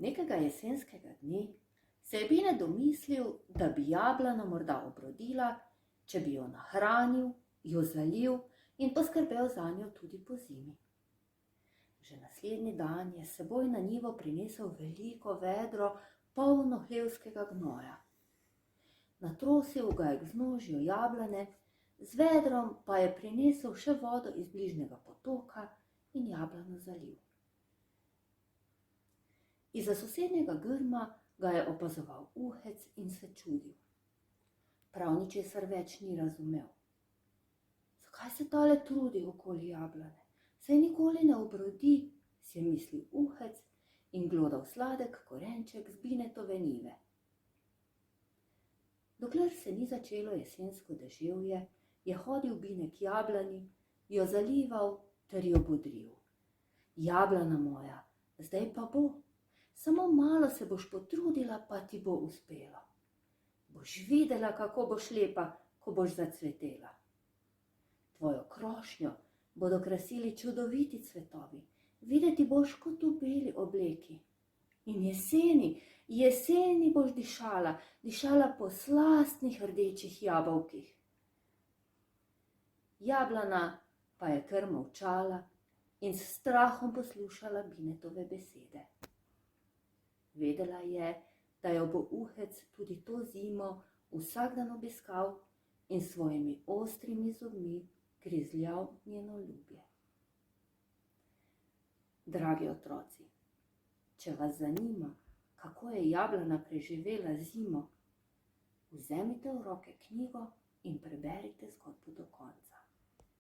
Nekega jesenskega dne se je Bine domislil, da bi jablana morda obrodila, če bi jo nahranil, jo zalil in poskrbel zanjo tudi pozimi. Že naslednji dan je s seboj na njivo prinesel veliko vedro, polno hlevskega gnoja. Natrosil ga je k vznožju jablane, z vedrom pa je prinesel še vodo iz bližnjega potoka in jablano zalil. Izza sosednjega grma ga je opazoval Uhec in se čudil. Prav ničesar več ni razumel. Zakaj se tale trudi okoli jablane? Saj nikoli ne obrodi, si je mislil Uhec in glodal sladek korenček z Binetove njive. Dokler se ni začelo jesensko deževje, je hodil Bine k jablani, jo zalival ter jo bodril. Jablana moja, zdaj pa bo. Samo malo se boš potrudila, pa ti bo uspelo. Boš videla, kako boš lepa, ko boš zacvetela. Tvojo krošnjo bodo krasili čudoviti cvetovi, videti boš kot v beli obleki. In jeseni boš dišala po slastnih rdečih jabolkih. Jablana pa je kar molčala in s strahom poslušala Binetove besede. Vedela je, da jo bo Uhec tudi to zimo vsak dan obiskal in s svojimi ostrimi zobmi grizljal njeno ljubje. Dragi otroci, če vas zanima, kako je jablana preživela zimo, vzemite v roke knjigo in preberite zgodbo do konca.